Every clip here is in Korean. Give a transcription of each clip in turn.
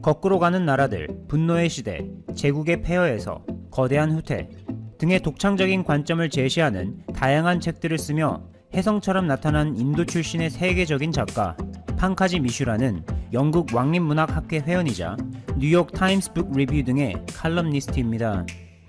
거꾸로 가는 나라들, 분노의 시대, 제국의 폐허에서 거대한 후퇴 등의 독창적인 관점을 제시하는 다양한 책들을 쓰며 혜성처럼 나타난 인도 출신의 세계적인 작가 판카지 미슈라는 영국 왕립문학학회 회원이자 뉴욕 타임스 북 리뷰 등의 칼럼니스트입니다.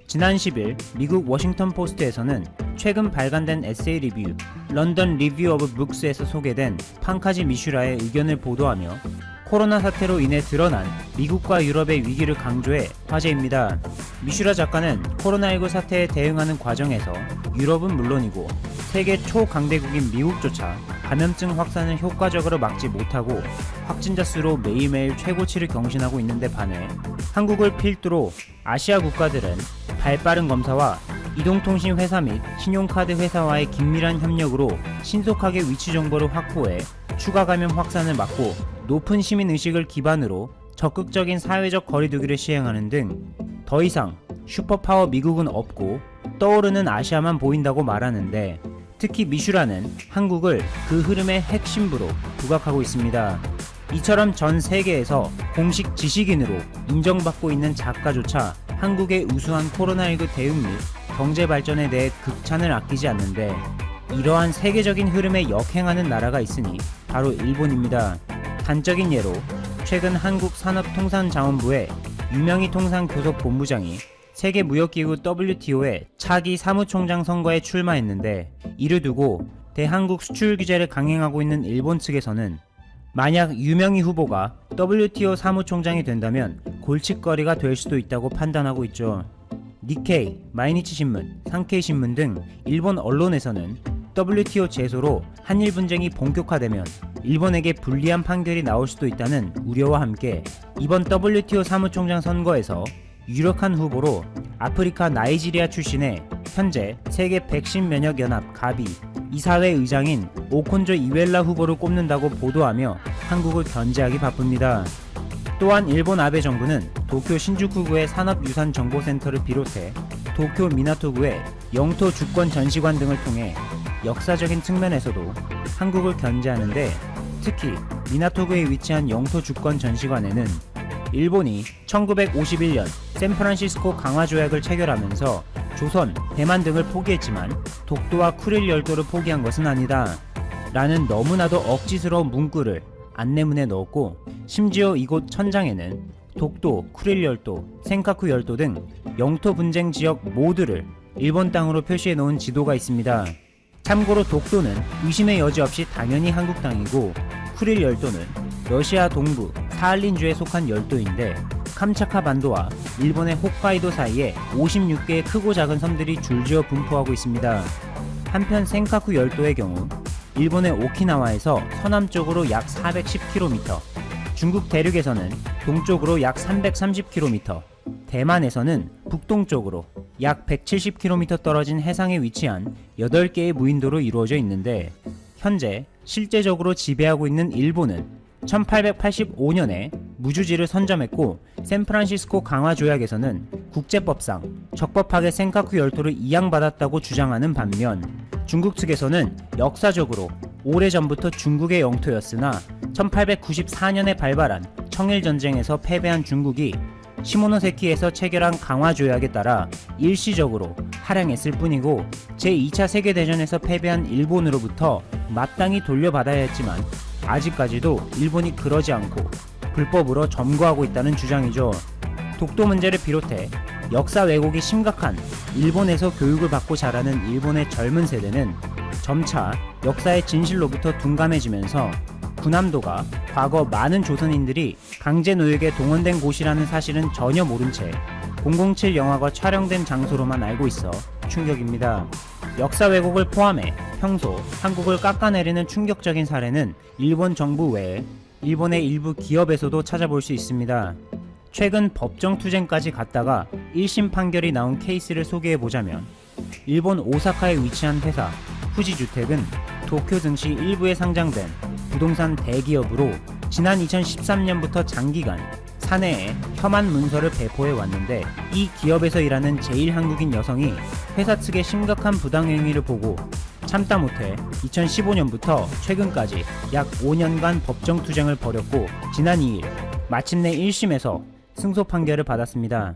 지난 10일 미국 워싱턴 포스트에서는 최근 발간된 에세이 리뷰 런던 리뷰 오브 북스에서 소개된 판카지 미슈라의 의견을 보도하며 코로나 사태로 인해 드러난 미국과 유럽의 위기를 강조해 화제입니다. 미슈라 작가는 코로나19 사태에 대응하는 과정에서 유럽은 물론이고 세계 초강대국인 미국조차 감염증 확산을 효과적으로 막지 못하고 확진자 수로 매일매일 최고치를 경신하고 있는데 반해 한국을 필두로 아시아 국가들은 발빠른 검사와 이동통신 회사 및 신용카드 회사와의 긴밀한 협력으로 신속하게 위치 정보를 확보해 추가 감염 확산을 막고 높은 시민의식을 기반으로 적극적인 사회적 거리두기를 시행하는 등 더 이상 슈퍼파워 미국은 없고 떠오르는 아시아만 보인다고 말하는데 특히 미슈라는 한국을 그 흐름의 핵심부로 부각하고 있습니다. 이처럼 전 세계에서 공식 지식인으로 인정받고 있는 작가조차 한국의 우수한 코로나19 대응 및 경제 발전에 대해 극찬을 아끼지 않는데 이러한 세계적인 흐름에 역행하는 나라가 있으니 바로 일본입니다. 단적인 예로 최근 한국산업통상자원부의 유명희 통상교섭본부장이 세계무역기구 WTO의 차기 사무총장 선거에 출마했는데 이를 두고 대한국 수출 규제를 강행하고 있는 일본 측에서는 만약 유명희 후보가 WTO 사무총장이 된다면 골칫거리가 될 수도 있다고 판단하고 있죠. 니케이, 마이니치신문, 상케이신문 등 일본 언론에서는 WTO 제소로 한일 분쟁이 본격화되면 일본에게 불리한 판결이 나올 수도 있다는 우려와 함께 이번 WTO 사무총장 선거에서 유력한 후보로 아프리카 나이지리아 출신의 현재 세계 백신 면역 연합 가비 이사회 의장인 오콘조 이웰라 후보를 꼽는다고 보도하며 한국을 견제하기 바쁩니다. 또한 일본 아베 정부는 도쿄 신주쿠구의 산업유산정보센터를 비롯해 도쿄 미나토구의 영토 주권 전시관 등을 통해 역사적인 측면에서도 한국을 견제하는데 특히 미나토구에 위치한 영토 주권 전시관에는 일본이 1951년 샌프란시스코 강화조약을 체결하면서 조선, 대만 등을 포기했지만 독도와 쿠릴 열도를 포기한 것은 아니다 라는 너무나도 억지스러운 문구를 안내문에 넣었고 심지어 이곳 천장에는 독도, 쿠릴 열도, 센카쿠 열도 등 영토 분쟁 지역 모두를 일본 땅으로 표시해 놓은 지도가 있습니다. 참고로 독도는 의심의 여지 없이 당연히 한국 땅이고 쿠릴 열도는 러시아 동부 사할린주에 속한 열도인데 캄차카 반도와 일본의 홋카이도 사이에 56개의 크고 작은 섬들이 줄지어 분포하고 있습니다. 한편 센카쿠 열도의 경우 일본의 오키나와에서 서남쪽으로 약 410km, 중국 대륙에서는 동쪽으로 약 330km, 대만에서는 북동쪽으로 약 170km 떨어진 해상에 위치한 8개의 무인도로 이루어져 있는데 현재 실제적으로 지배하고 있는 일본은 1885년에 무주지를 선점했고 샌프란시스코 강화조약에서는 국제법상 적법하게 센카쿠 열도를 이양받았다고 주장하는 반면 중국 측에서는 역사적으로 오래전부터 중국의 영토였으나 1894년에 발발한 청일전쟁에서 패배한 중국이 시모노세키에서 체결한 강화조약에 따라 일시적으로 할양했을 뿐이고 제2차 세계대전에서 패배한 일본으로부터 마땅히 돌려받아야 했지만 아직까지도 일본이 그러지 않고 불법으로 점거하고 있다는 주장이죠. 독도 문제를 비롯해 역사 왜곡이 심각한 일본에서 교육을 받고 자라는 일본의 젊은 세대는 점차 역사의 진실로부터 둔감해지면서 군함도가 과거 많은 조선인들이 강제 노역에 동원된 곳이라는 사실은 전혀 모른 채 007 영화가 촬영된 장소로만 알고 있어 충격입니다. 역사 왜곡을 포함해 평소 한국을 깎아내리는 충격적인 사례는 일본 정부 외에 일본의 일부 기업에서도 찾아볼 수 있습니다. 최근 법정 투쟁까지 갔다가 1심 판결이 나온 케이스를 소개해보자면 일본 오사카에 위치한 회사 후지주택은 도쿄 증시 일부에 상장된 부동산 대기업으로 지난 2013년부터 장기간 사내에 혐한 문서를 배포해 왔는데 이 기업에서 일하는 제1한국인 여성이 회사 측의 심각한 부당행위를 보고 참다 못해 2015년부터 최근까지 약 5년간 법정 투쟁을 벌였고 지난 2일 마침내 1심에서 승소 판결을 받았습니다.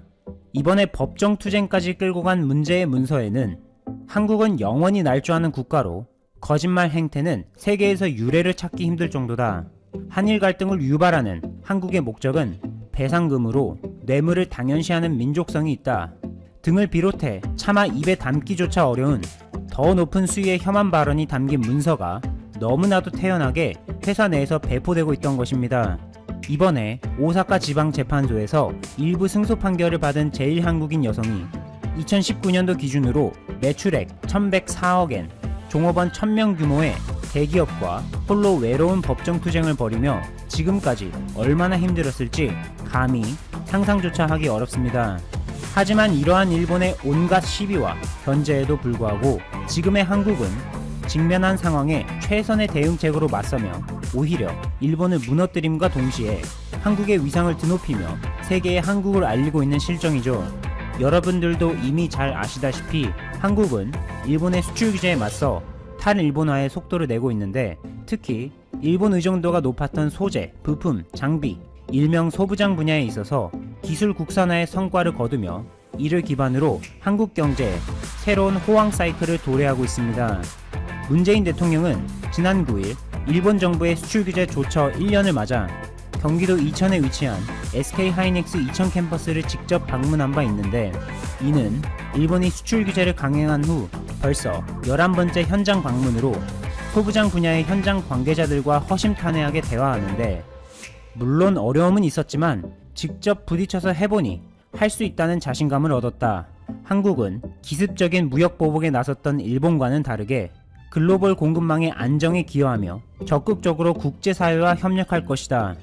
이번에 법정 투쟁까지 끌고 간 문제의 문서에는 한국은 영원히 날 줄 아는 국가로 거짓말 행태는 세계에서 유례를 찾기 힘들 정도다. 한일 갈등을 유발하는 한국의 목적은 배상금으로 뇌물을 당연시하는 민족성이 있다 등을 비롯해 차마 입에 담기조차 어려운 더 높은 수위의 혐한 발언이 담긴 문서가 너무나도 태연하게 회사 내에서 배포되고 있던 것입니다. 이번에 오사카 지방재판소에서 일부 승소 판결을 받은 제1한국인 여성이 2019년도 기준으로 매출액 1104억엔, 종업원 1000명 규모의 대기업과 홀로 외로운 법정 투쟁을 벌이며 지금까지 얼마나 힘들었을지 감히 상상조차 하기 어렵습니다. 하지만 이러한 일본의 온갖 시비와 견제에도 불구하고 지금의 한국은 직면한 상황에 최선의 대응책으로 맞서며 오히려 일본을 무너뜨림과 동시에 한국의 위상을 드높이며 세계에 한국을 알리고 있는 실정이죠. 여러분들도 이미 잘 아시다시피 한국은 일본의 수출 규제에 맞서 탈일본화의 속도를 내고 있는데, 특히 일본 의존도가 높았던 소재, 부품, 장비, 일명 소부장 분야에 있어서 기술 국산화의 성과를 거두며 이를 기반으로 한국 경제에 새로운 호황 사이클을 도래하고 있습니다. 문재인 대통령은 지난 9일 일본 정부의 수출 규제 조처 1년을 맞아 경기도 이천에 위치한 SK하이닉스 이천 캠퍼스를 직접 방문한 바 있는데, 이는 일본이 수출 규제를 강행한 후 벌써 11번째 현장 방문으로 소부장 분야의 현장 관계자들과 허심탄회하게 대화하는데, 물론 어려움은 있었지만 직접 부딪혀서 해보니 할 수 있다는 자신감을 얻었다. 한국은 기습적인 무역 보복에 나섰던 일본과는 다르게 글로벌 공급망의 안정에 기여하며 적극적으로 국제사회와 협력할 것이다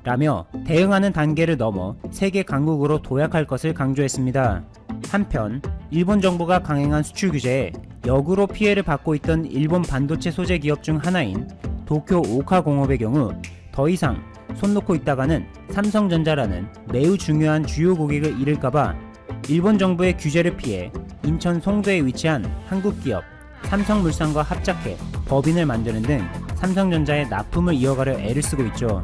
라며 대응하는 단계를 넘어 세계 강국으로 도약할 것을 강조했습니다. 한편 일본 정부가 강행한 수출 규제에 역으로 피해를 받고 있던 일본 반도체 소재 기업 중 하나인 도쿄 오카공업의 경우 더 이상 손 놓고 있다가는 삼성전자라는 매우 중요한 주요 고객을 잃을까봐 일본 정부의 규제를 피해 인천 송도에 위치한 한국 기업 삼성물산과 합작해 법인을 만드는 등 삼성전자의 납품을 이어가려 애를 쓰고 있죠.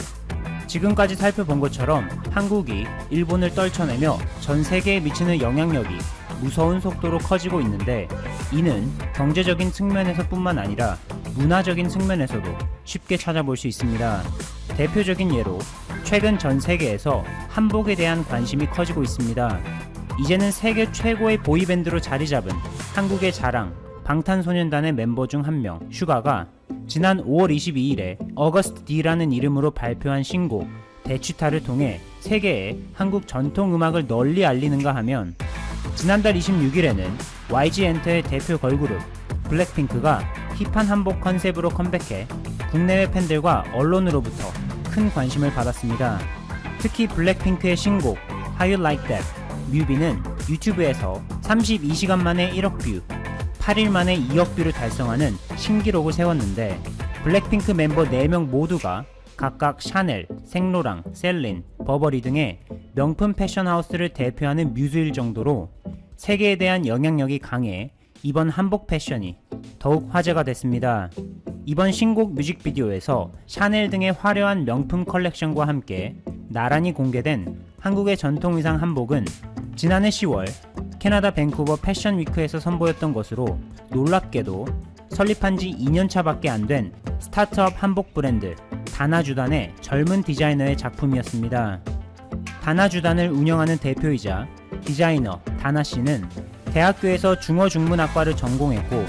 지금까지 살펴본 것처럼 한국이 일본을 떨쳐내며 전 세계에 미치는 영향력이 무서운 속도로 커지고 있는데, 이는 경제적인 측면에서 뿐만 아니라 문화적인 측면에서도 쉽게 찾아볼 수 있습니다. 대표적인 예로 최근 전 세계에서 한복에 대한 관심이 커지고 있습니다. 이제는 세계 최고의 보이밴드로 자리 잡은 한국의 자랑 방탄소년단의 멤버 중 한 명 슈가가 지난 5월 22일에 어거스트 D라는 이름으로 발표한 신곡 대취타를 통해 세계에 한국 전통 음악을 널리 알리는가 하면, 지난달 26일에는 YG 엔터의 대표 걸그룹 블랙핑크가 힙한 한복 컨셉으로 컴백해 국내외 팬들과 언론으로부터 큰 관심을 받았습니다. 특히 블랙핑크의 신곡 How You Like That 뮤비는 유튜브에서 32시간 만에 1억 뷰, 8일 만에 2억 뷰를 달성하는 신기록을 세웠는데, 블랙핑크 멤버 4명 모두가 각각 샤넬, 생로랑, 셀린, 버버리 등의 명품 패션하우스를 대표하는 뮤즈일 정도로 세계에 대한 영향력이 강해 이번 한복 패션이 더욱 화제가 됐습니다. 이번 신곡 뮤직비디오에서 샤넬 등의 화려한 명품 컬렉션과 함께 나란히 공개된 한국의 전통 의상 한복은 지난해 10월 캐나다 밴쿠버 패션 위크에서 선보였던 것으로, 놀랍게도 설립한 지 2년차 밖에 안 된 스타트업 한복 브랜드 다나주단의 젊은 디자이너의 작품이었습니다. 다나주단을 운영하는 대표이자 디자이너 다나씨는 대학교에서 중어중문학과를 전공했고,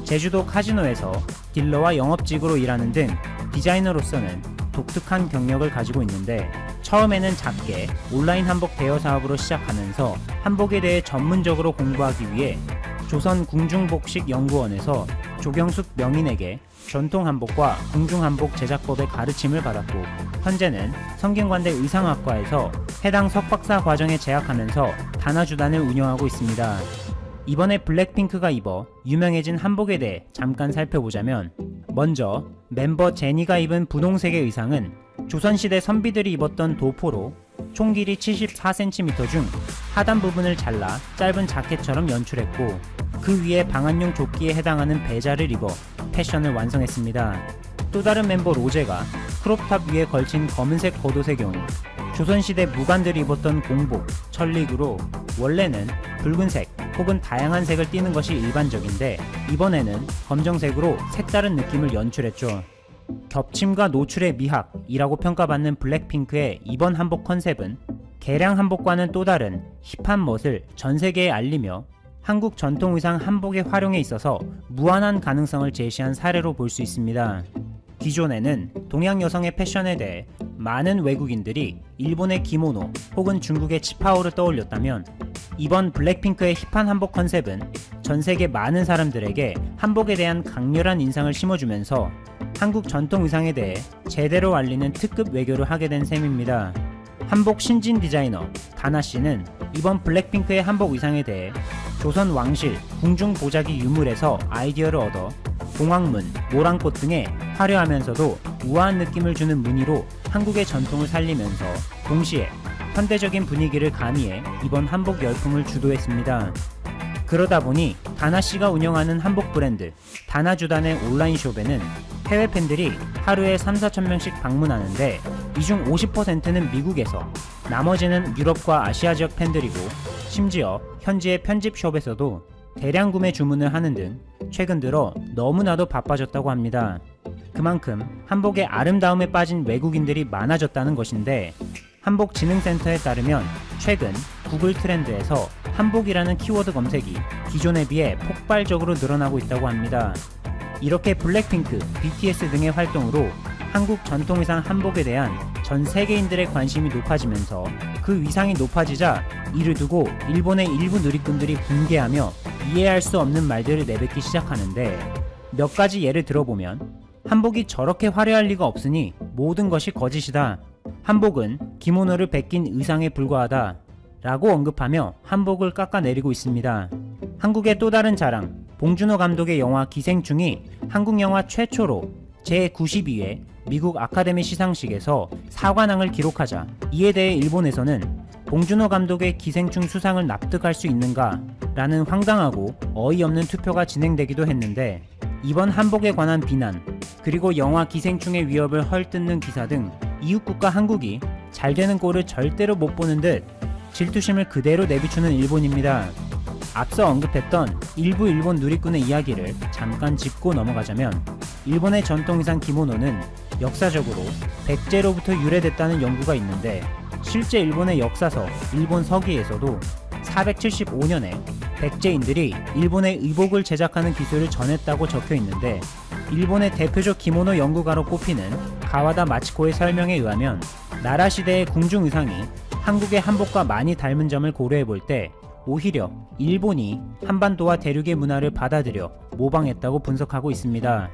제주도 카지노에서 딜러와 영업직으로 일하는 등 디자이너로서는 독특한 경력을 가지고 있는데, 처음에는 작게 온라인 한복 대여 사업으로 시작하면서 한복에 대해 전문적으로 공부하기 위해 조선 궁중복식 연구원에서 조경숙 명인에게 전통 한복과 궁중 한복 제작법의 가르침을 받았고, 현재는 성균관대 의상학과에서 해당 석박사 과정에 재학하면서 다나주단을 운영하고 있습니다. 이번에 블랙핑크가 입어 유명해진 한복에 대해 잠깐 살펴보자면, 먼저 멤버 제니가 입은 분홍색의 의상은 조선시대 선비들이 입었던 도포로 총 길이 74cm 중 하단 부분을 잘라 짧은 자켓처럼 연출했고, 그 위에 방한용 조끼에 해당하는 배자를 입어 패션을 완성했습니다. 또 다른 멤버 로제가 크롭탑 위에 걸친 검은색 겉옷의 경우 조선시대 무관들이 입었던 공복, 천릭으로 원래는 붉은색 혹은 다양한 색을 띠는 것이 일반적인데 이번에는 검정색으로 색다른 느낌을 연출했죠. 겹침과 노출의 미학이라고 평가받는 블랙핑크의 이번 한복 컨셉은 개량 한복과는 또 다른 힙한 멋을 전 세계에 알리며 한국 전통 의상 한복의 활용에 있어서 무한한 가능성을 제시한 사례로 볼 수 있습니다. 기존에는 동양 여성의 패션에 대해 많은 외국인들이 일본의 기모노 혹은 중국의 치파오를 떠올렸다면 이번 블랙핑크의 힙한 한복 컨셉은 전 세계 많은 사람들에게 한복에 대한 강렬한 인상을 심어주면서 한국 전통 의상에 대해 제대로 알리는 특급 외교를 하게 된 셈입니다. 한복 신진 디자이너 다나 씨는 이번 블랙핑크의 한복 의상에 대해 조선 왕실 궁중 보자기 유물에서 아이디어를 얻어 봉황문, 모란꽃 등의 화려하면서도 우아한 느낌을 주는 무늬로 한국의 전통을 살리면서 동시에 현대적인 분위기를 가미해 이번 한복 열풍을 주도했습니다. 그러다 보니 다나 씨가 운영하는 한복 브랜드 다나주단의 온라인숍에는 해외 팬들이 하루에 3-4천 명씩 방문하는데 이 중 50%는 미국에서 나머지는 유럽과 아시아 지역 팬들이고 심지어 현지의 편집숍에서도 대량 구매 주문을 하는 등 최근 들어 너무나도 바빠졌다고 합니다. 그만큼 한복의 아름다움에 빠진 외국인들이 많아졌다는 것인데 한복진흥센터에 따르면 최근 구글 트렌드에서 한복이라는 키워드 검색이 기존에 비해 폭발적으로 늘어나고 있다고 합니다. 이렇게 블랙핑크, BTS 등의 활동으로 한국 전통의상 한복에 대한 전 세계인들의 관심이 높아지면서 그 위상이 높아지자 이를 두고 일본의 일부 누리꾼들이 분개하며 이해할 수 없는 말들을 내뱉기 시작하는데 몇 가지 예를 들어보면 한복이 저렇게 화려할 리가 없으니 모든 것이 거짓이다. 한복은 기모노를 베낀 의상에 불과하다. 라고 언급하며 한복을 깎아내리고 있습니다. 한국의 또 다른 자랑, 봉준호 감독의 영화 기생충이 한국 영화 최초로 제92회 미국 아카데미 시상식에서 사관왕을 기록하자 이에 대해 일본에서는 봉준호 감독의 기생충 수상을 납득할 수 있는가? 라는 황당하고 어이없는 투표가 진행되기도 했는데 이번 한복에 관한 비난, 그리고 영화 기생충의 위협을 헐뜯는 기사 등 이웃국가 한국이 잘 되는 꼴을 절대로 못 보는 듯 질투심을 그대로 내비추는 일본입니다. 앞서 언급했던 일부 일본 누리꾼의 이야기를 잠깐 짚고 넘어가자면 일본의 전통의상 기모노는 역사적으로 백제로부터 유래됐다는 연구가 있는데 실제 일본의 역사서 일본 서기에서도 475년에 백제인들이 일본의 의복을 제작하는 기술을 전했다고 적혀 있는데 일본의 대표적 기모노 연구가로 꼽히는 가와다 마치코의 설명에 의하면 나라 시대의 궁중 의상이 한국의 한복과 많이 닮은 점을 고려해 볼 때 오히려 일본이 한반도와 대륙의 문화를 받아들여 모방했다고 분석하고 있습니다.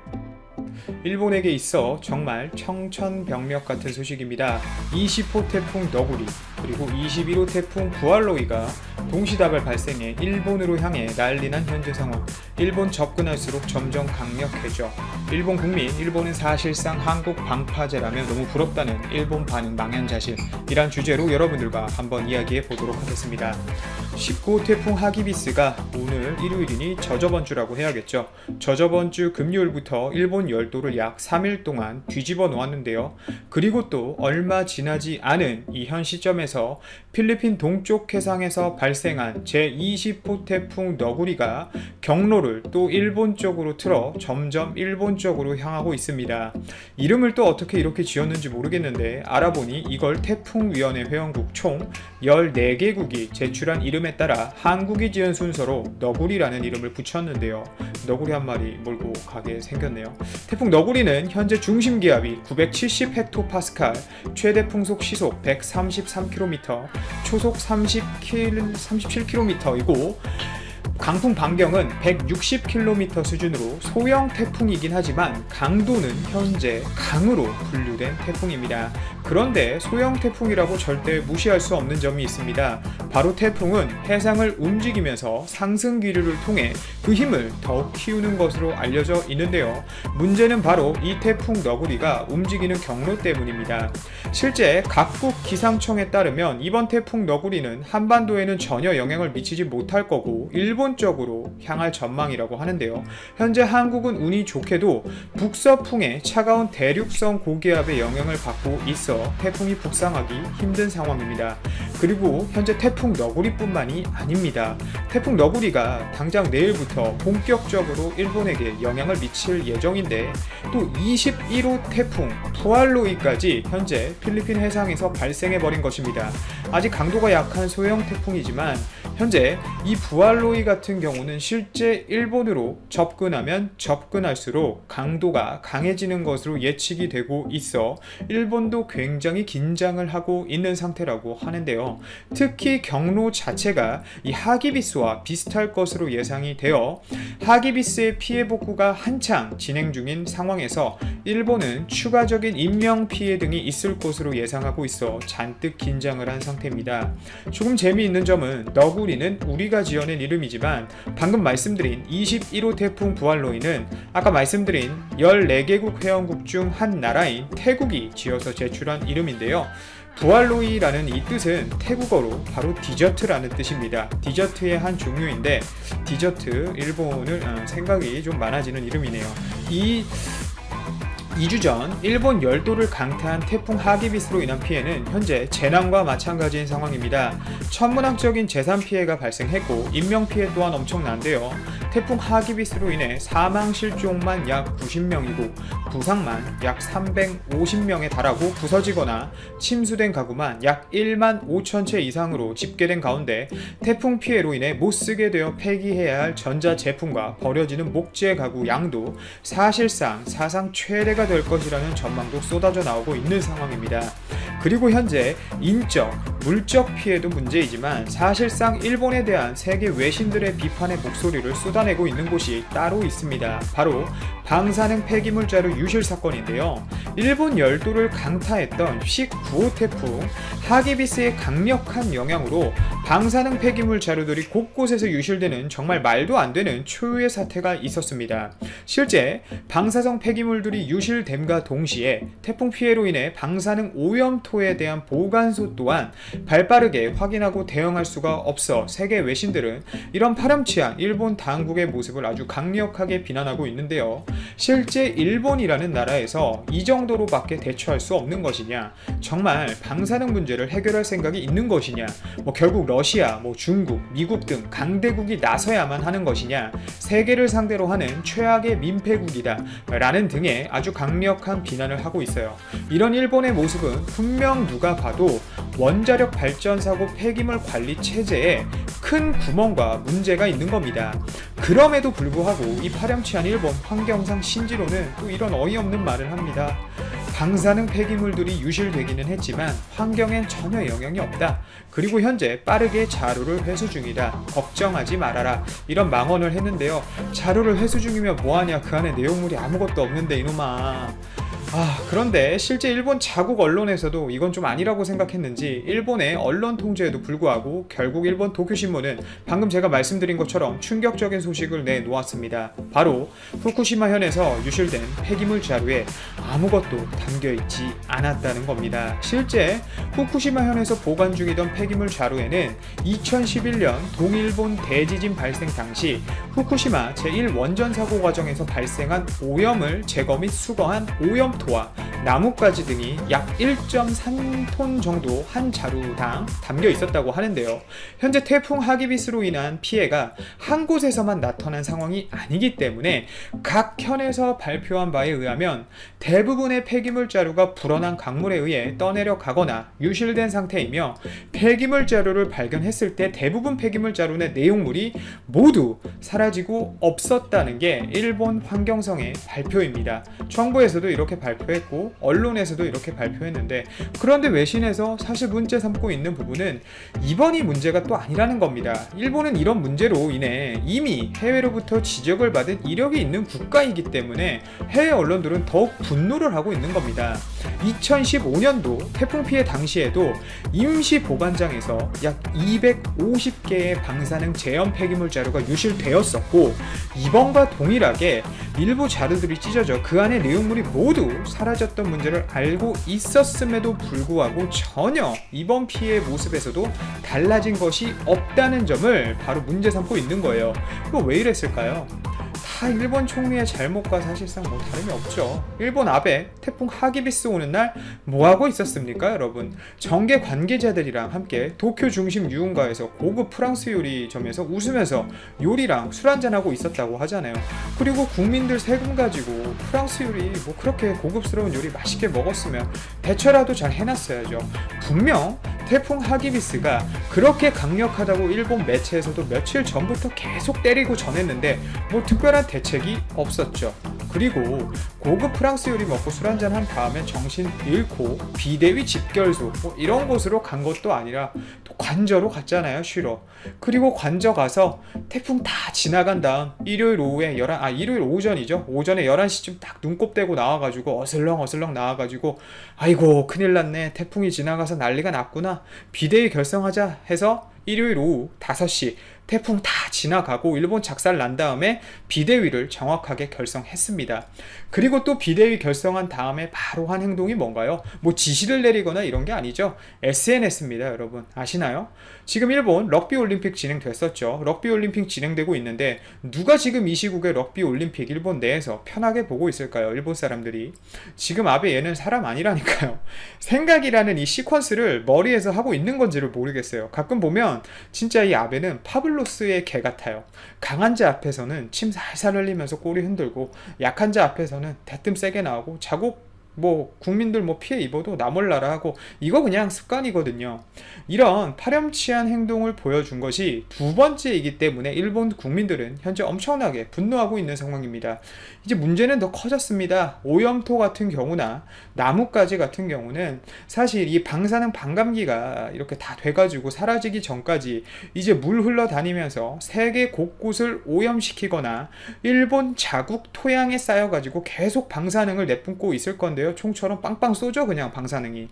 일본에게 있어 정말 청천벽력 같은 소식입니다. 20호 태풍 너구리 그리고 21호 태풍 부알로이가 동시다발 발생해 일본으로 향해 난리난 현재 상황. 일본 접근할수록 점점 강력해져. 일본 국민, 일본은 사실상 한국 방파제라면 너무 부럽다는 일본 반응 망연자실, 이란 주제로 여러분들과 한번 이야기해 보도록 하겠습니다. 19호 태풍 하기비스가 오늘 일요일이니 저저번주라고 해야겠죠. 저저번주 금요일부터 일본 열도를 약 3일 동안 뒤집어 놓았는데요. 그리고 또 얼마 지나지 않은 이 현 시점에서 필리핀 동쪽 해상에서 발생한 제20호 태풍 너구리가 경로를 또 일본 쪽으로 틀어 점점 일본 쪽으로 향하고 있습니다. 이름을 또 어떻게 이렇게 지었는지 모르겠는데 알아보니 이걸 태풍위원회 회원국 총 14개국이 제출한 이름에 따라 한국이 지은 순서로 너구리라는 이름을 붙였는데요. 너구리 한 마리 몰고 가게 생겼네요. 태풍 너구리는 현재 중심 기압이 970헥토파스칼, 최대 풍속 시속 133km, 초속 37km이고 강풍 반경은 160km 수준으로 소형 태풍이긴 하지만 강도는 현재 강으로 분류된 태풍입니다. 그런데 소형 태풍이라고 절대 무시할 수 없는 점이 있습니다. 바로 태풍은 해상을 움직이면서 상승 기류를 통해 그 힘을 더욱 키우는 것으로 알려져 있는데요. 문제는 바로 이 태풍 너구리가 움직이는 경로 때문입니다. 실제 각국 기상청에 따르면 이번 태풍 너구리는 한반도에는 전혀 영향을 미치지 못할 거고 일본 일본 쪽으로 향할 전망이라고 하는데요. 현재 한국은 운이 좋게도 북서풍의 차가운 대륙성 고기압의 영향을 받고 있어 태풍이 북상하기 힘든 상황입니다. 그리고 현재 태풍 너구리뿐만이 아닙니다. 태풍 너구리가 당장 내일부터 본격적으로 일본에게 영향을 미칠 예정인데 또 21호 태풍 푸알로이까지 현재 필리핀 해상에서 발생해버린 것입니다. 아직 강도가 약한 소형 태풍이지만 현재 이 푸알로이 같은 경우는 실제 일본으로 접근하면 접근할수록 강도가 강해지는 것으로 예측이 되고 있어 일본도 굉장히 긴장을 하고 있는 상태라고 하는데요. 특히 경로 자체가 이 하기비스와 비슷할 것으로 예상이 되어 하기비스의 피해 복구가 한창 진행 중인 상황에서 일본은 추가적인 인명피해 등이 있을 것으로 예상하고 있어 잔뜩 긴장을 한 상태입니다. 조금 재미있는 점은 너구리는 우리가 지어낸 이름이지만 방금 말씀드린 21호 태풍 푸알로이는 아까 말씀드린 14개국 회원국 중 한 나라인 태국이 지어서 제출한 이름인데요. 푸알로이라는 이 뜻은 태국어로 바로 디저트라는 뜻입니다. 디저트의 한 종류인데 디저트 일본을 생각이 좀 많아지는 이름이네요. 2주 전 일본 열도를 강타한 태풍 하기비스로 인한 피해는 현재 재난과 마찬가지인 상황입니다. 천문학적인 재산 피해가 발생했고 인명 피해 또한 엄청난데요. 태풍 하기비스로 인해 사망 실종만 약 90명이고 부상만 약 350명에 달하고 부서지거나 침수된 가구만 약 1만 5천 채 이상으로 집계된 가운데 태풍 피해로 인해 못쓰게 되어 폐기해야 할 전자제품과 버려지는 목재 가구 양도 사실상 사상 최대가 될 것이라는 전망도 쏟아져 나오고 있는 상황입니다. 그리고 현재 인적, 물적 피해도 문제이지만 사실상 일본에 대한 세계 외신들의 비판의 목소리를 쏟아내고 있는 곳이 따로 있습니다. 바로 방사능 폐기물 자루 유실 사건인데요. 일본 열도를 강타했던 19호 태풍 하기비스의 강력한 영향으로 방사능 폐기물 자루들이 곳곳에서 유실되는 정말 말도 안 되는 초유의 사태가 있었습니다. 실제 방사성 폐기물들이 유실됨과 동시에 태풍 피해로 인해 방사능 오염토에 대한 보관소 또한 발빠르게 확인하고 대응할 수가 없어 세계 외신들은 이런 파렴치한 일본 당국의 모습을 아주 강력하게 비난하고 있는데요. 실제 일본이라는 나라에서 이 정도로밖에 대처할 수 없는 것이냐, 정말 방사능 문제를 해결할 생각이 있는 것이냐, 결국 러시아, 중국, 미국 등 강대국이 나서야만 하는 것이냐, 세계를 상대로 하는 최악의 민폐국이다 라는 등의 아주 강력한 비난을 하고 있어요. 이런 일본의 모습은 분명 누가 봐도 원자력 발전사고 폐기물 관리 체제에 큰 구멍과 문제가 있는 겁니다. 그럼에도 불구하고 이 파렴치한 일본 환경상 신지로는 또 이런 어이없는 말을 합니다. 방사능 폐기물들이 유실되기는 했지만 환경엔 전혀 영향이 없다. 그리고 현재 빠르게 자료를 회수 중이다. 걱정하지 말아라. 이런 망언을 했는데요. 자료를 회수 중이면 뭐하냐. 그 안에 내용물이 아무것도 없는데 이놈아. 그런데 실제 일본 자국 언론에서도 이건 좀 아니라고 생각했는지 일본의 언론 통제에도 불구하고 결국 일본 도쿄신문은 방금 제가 말씀드린 것처럼 충격적인 소식을 내놓았습니다. 바로 후쿠시마현에서 유실된 폐기물 자료에 아무것도 담겨있지 않았다는 겁니다. 실제 후쿠시마현에서 보관 중이던 폐기물 자료에는 2011년 동일본 대지진 발생 당시 후쿠시마 제1원전 사고 과정에서 발생한 오염을 제거 및 수거한 오염토와 나뭇가지 등이 약 1.3톤 정도 한 자루당 담겨 있었다고 하는데요. 현재 태풍 하기비스로 인한 피해가 한 곳에서만 나타난 상황이 아니기 때문에 각 현에서 발표한 바에 의하면 대부분의 폐기물 자루가 불어난 강물에 의해 떠내려 가거나 유실된 상태이며 폐기물 자루를 발견했을 때 대부분 폐기물 자루의 내용물이 모두 사라지고 없었다는 게 일본 환경성의 발표입니다. 정부에서도 이렇게 발표했고 언론에서도 이렇게 발표했는데, 그런데 외신에서 사실 문제 삼고 있는 부분은 이번이 문제가 또 아니라는 겁니다. 일본은 이런 문제로 인해 이미 해외로부터 지적을 받은 이력이 있는 국가이기 때문에 해외 언론들은 더욱 분노를 하고 있는 겁니다. 2015년도 태풍 피해 당시에도 임시 보관장에서 약 250개의 방사능 제염 폐기물 자료가 유실되었었고, 이번과 동일하게 일부 자료들이 찢어져 그 안의 내용물이 모두 사라졌던 문제를 알고 있었음에도 불구하고 전혀 이번 피해의 모습에서도 달라진 것이 없다는 점을 바로 문제 삼고 있는 거예요. 이거 왜 이랬을까요? 다 일본 총리의 잘못과 사실상 뭐 다름이 없죠. 일본 아베 태풍 하기비스 오는 날 뭐하고 있었습니까, 여러분? 정계 관계자들이랑 함께 도쿄 중심 유흥가에서 고급 프랑스 요리점에서 웃으면서 요리랑 술 한잔하고 있었다고 하잖아요. 그리고 국민들 세금 가지고 프랑스 요리 뭐 그렇게 고급스러운 요리 맛있게 먹었으면 대처라도 잘 해놨어야죠. 분명 태풍 하기비스가 그렇게 강력하다고 일본 매체에서도 며칠 전부터 계속 때리고 전했는데 뭐 특별한 대책이 없었죠. 그리고 고급 프랑스 요리 먹고 술 한잔 한 다음에 정신 잃고 비대위 집결소 뭐 이런 곳으로 간 것도 아니라 또 관저로 갔잖아요, 쉬러. 그리고 관저 가서 태풍 다 지나간 다음 일요일 오후에 일요일 오전이죠. 오전에 11시쯤 딱 눈곱 떼고 나와가지고 어슬렁 나와가지고 아이고 큰일 났네, 태풍이 지나가서 난리가 났구나, 비대위 결성하자 해서 일요일 오후 5시 태풍 다 지나가고 일본 작살 난 다음에 비대위를 정확하게 결성했습니다. 그리고 또 비대위 결성한 다음에 바로 한 행동이 뭔가요? 뭐 지시를 내리거나 이런 게 아니죠. SNS입니다, 여러분. 아시나요? 지금 일본 럭비 올림픽 진행됐었죠. 럭비 올림픽 진행되고 있는데 누가 지금 이 시국에 럭비 올림픽 일본 내에서 편하게 보고 있을까요? 일본 사람들이. 지금 아베 얘는 사람 아니라니까요. 생각이라는 이 시퀀스를 머리에서 하고 있는 건지를 모르겠어요. 가끔 보면 진짜 이 아베는 파블로스의 개 같아요. 강한 자 앞에서는 침 살살 흘리면서 꼬리 흔들고 약한 자 앞에서는 대뜸 세게 나오고 자국 뭐 국민들 뭐 피해 입어도 나 몰라라 하고 이거 그냥 습관이거든요. 이런 파렴치한 행동을 보여준 것이 두 번째이기 때문에 일본 국민들은 현재 엄청나게 분노하고 있는 상황입니다. 이제 문제는 더 커졌습니다. 오염토 같은 경우나 나뭇가지 같은 경우는 사실 이 방사능 반감기가 이렇게 다 돼가지고 사라지기 전까지 이제 물 흘러다니면서 세계 곳곳을 오염시키거나 일본 자국 토양에 쌓여가지고 계속 방사능을 내뿜고 있을 건데요. 총처럼 빵빵 쏘죠, 그냥 방사능이.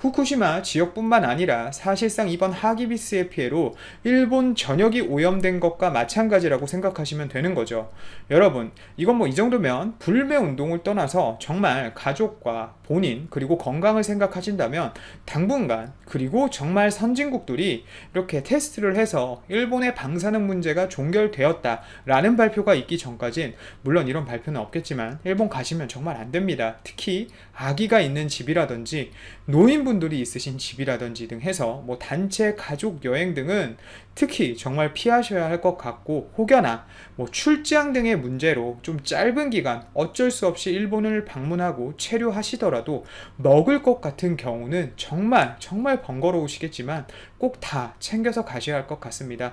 후쿠시마 지역뿐만 아니라 사실상 이번 하기비스의 피해로 일본 전역이 오염된 것과 마찬가지라고 생각하시면 되는 거죠. 여러분, 이건 뭐 이 정도면 불매 운동을 떠나서 정말 가족과 본인 그리고 건강을 생각하신다면 당분간, 그리고 정말 선진국들이 이렇게 테스트를 해서 일본의 방사능 문제가 종결되었다라는 발표가 있기 전까진, 물론 이런 발표는 없겠지만 일본 가시면 정말 안 됩니다. 특히 아기가 있는 집이라든지 노인분들이 있으신 집이라든지 등 해서 뭐 단체 가족 여행 등은 특히 정말 피하셔야 할 것 같고, 혹여나 뭐 출장 등의 문제로 좀 짧은 기간 어쩔 수 없이 일본을 방문하고 체류하시더라도 먹을 것 같은 경우는 정말 번거로우시겠지만 꼭 다 챙겨서 가셔야 할 것 같습니다.